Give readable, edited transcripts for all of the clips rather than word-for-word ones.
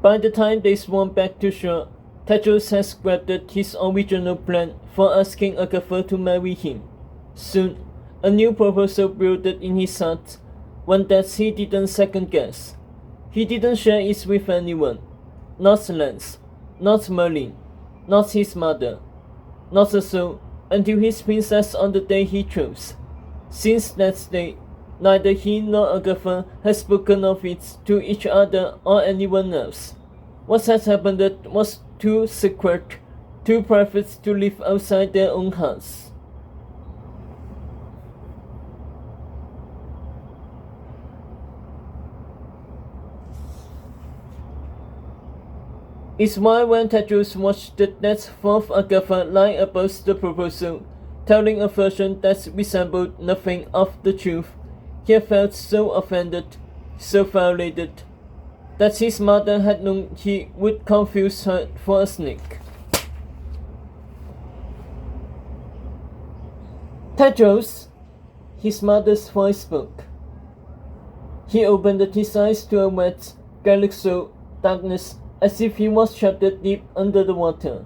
By the time they swam back to shore, Tedros had scrapped his original plan for asking Agatha to marry him. Soon, a new proposal brewed in his heart, one that he didn't second guess. He didn't share it with anyone. Not Lance, not Merlin, not his mother, not a soul until his princess on the day he chose. Since that day, neither he nor Agatha had spoken of it to each other or anyone else. What had happened was too secret, too private to live outside their own hearts. It's why when Tedros watched that fourth Agatha lie about the proposal, telling a version that resembled nothing of the truth, he felt so offended, so violated, that his mother had known he would confuse her for a snake. Tedros! His mother's voice spoke. He opened his eyes to a wet, galaxy darkness as if he was trapped deep under the water.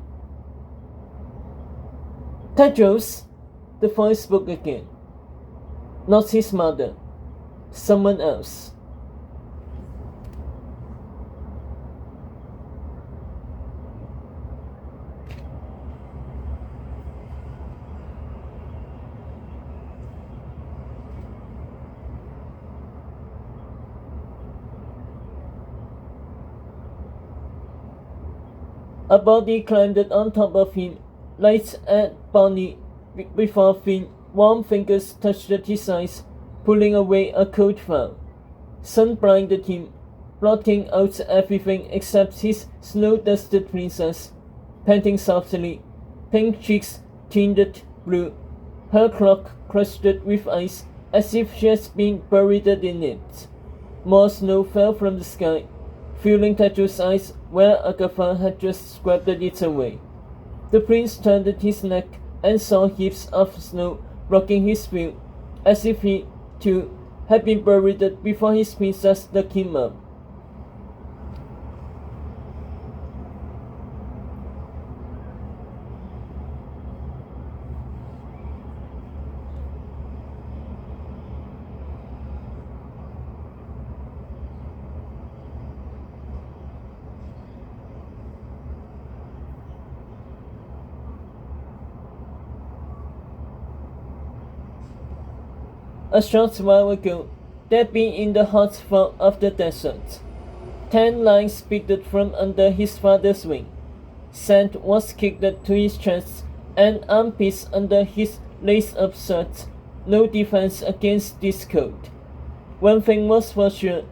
Tedros! The voice spoke again. Not his mother. Someone else. A body climbed on top of him, light and bony, before warm fingers touched his eyes, pulling away a cold frown. Sun blinded him, blotting out everything except his snow-dusted princess, panting softly, pink cheeks tinged blue, her cloak crushed with ice as if she had been buried in it. More snow fell from the sky, filling Tedros' eyes where Agatha had just scraped it away. The prince turned his neck and saw heaps of snow blocking his view, as if he, too, had been buried before his princess dug him up. A short while ago, they'd been in the hot fog of the desert. 10 lions peeked from under his father's wing. Sand was kicked to his chest and armpits under his lace-up shirt. No defense against this cold. One thing was for sure,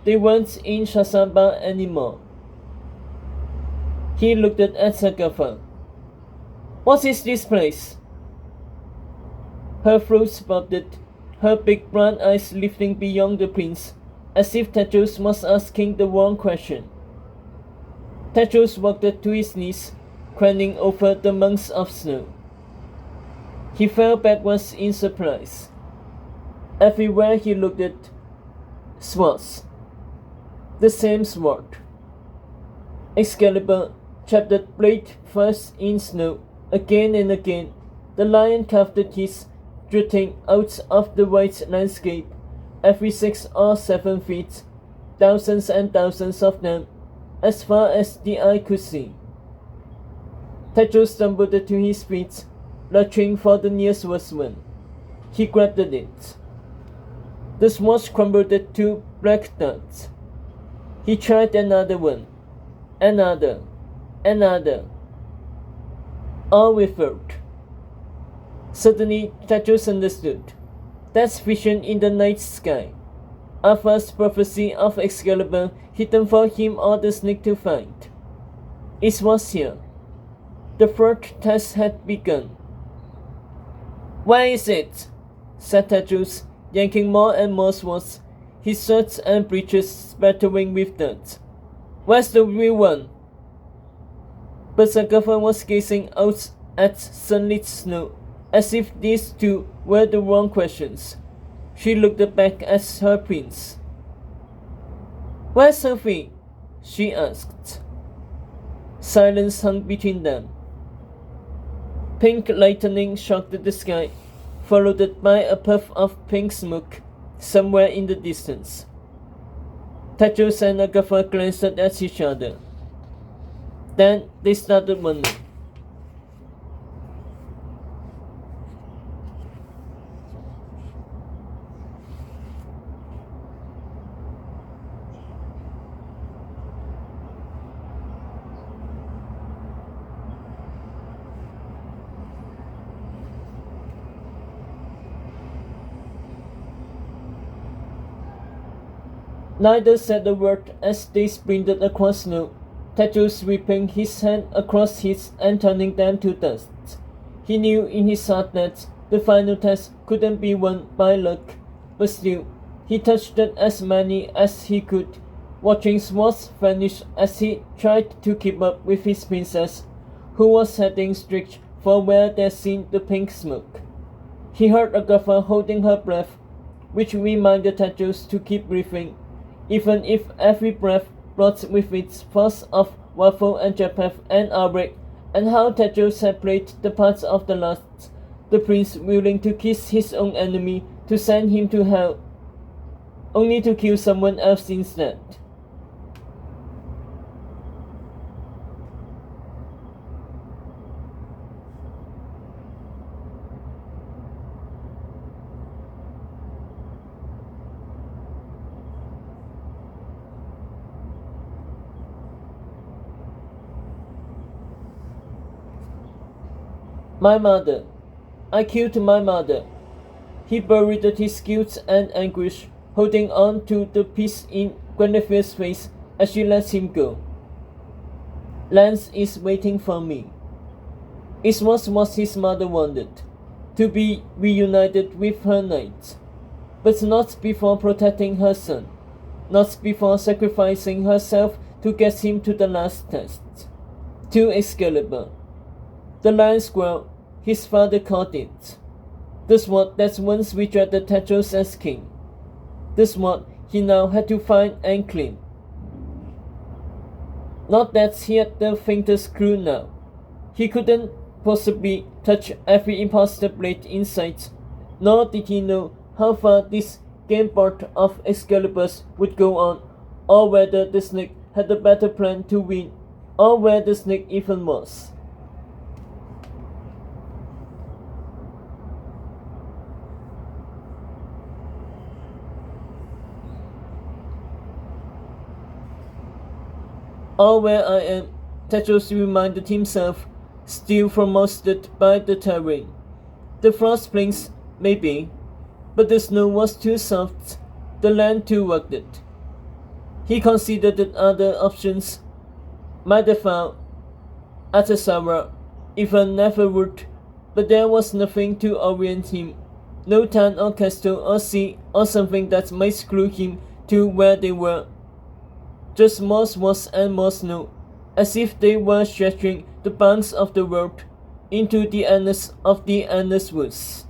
they weren't in Shasamba anymore. He looked at Agatha. What is this place? Her throat bobbed, her big brown eyes lifting beyond the prince, as if Tedros was asking the wrong question. Tedros walked to his knees, craning over the mounds of snow. He fell backwards in surprise. Everywhere he looked at, swords. The same sword. Excalibur trapped the blade first in snow, again and again. The lion carved his jutting out of the white landscape, every 6 or 7 feet, thousands and thousands of them, as far as the eye could see. Tedros stumbled to his feet, lurching for the nearest one. He grabbed it. The sword crumbled to black dust. He tried another one, another, all withered. Suddenly, Tedros understood. That's vision in the night sky. Arthur's prophecy of Excalibur hidden for him or the snake to find. It was here. The third test had begun. Where is it? Said Tedros, yanking more and more swords, his shirt and breeches spattering with dirt. Where's the real one? But Agatha was gazing out at sunlit snow, as if these two were the wrong questions. She looked back at her prince. Where's Sophie? she asked. Silence hung between them. Pink lightning shocked the sky, followed by a puff of pink smoke somewhere in the distance. Tedros and Agatha glanced at each other. Then they started running. Neither said a word as they sprinted across snow, Tedros sweeping his hand across his and turning them to dust. He knew in his heart that the final test couldn't be won by luck, but still, he touched as many as he could, watching swords vanish as he tried to keep up with his princess, who was heading straight for where they'd seen the pink smoke. He heard Agatha holding her breath, which reminded Tedros to keep breathing, even if every breath brought with it thoughts of Waffle and Japheth and Albrecht, and how Tedros had played the parts of the last, the prince willing to kiss his own enemy to send him to hell, only to kill someone else instead. My mother. I killed my mother. He buried his guilt and anguish, holding on to the peace in Guinevere's face as she let him go. Lance is waiting for me. It was what his mother wanted, to be reunited with her knight, but not before protecting her son, not before sacrificing herself to get him to the last test. To Excalibur. The lion squirrel, his father called it. The sword that once rejected Tedros as king. The sword he now had to find and claim. Not that he had the faintest clue now. He couldn't possibly touch every imposter blade in sight, nor did he know how far this game board of Excalibur's would go on, or whether the snake had a better plan to win, or where the snake even was. Or where I am, Tedros reminded himself, still frosted by the terrain. The frost flings, maybe, but the snow was too soft, the land too rugged. He considered other options, might have found Atasara, even Neverwood, but there was nothing to orient him, no town or castle or sea or something that might clue him to where they were. Just more swords and more snow, as if they were stretching the bounds of the world into the endless of the endless woods.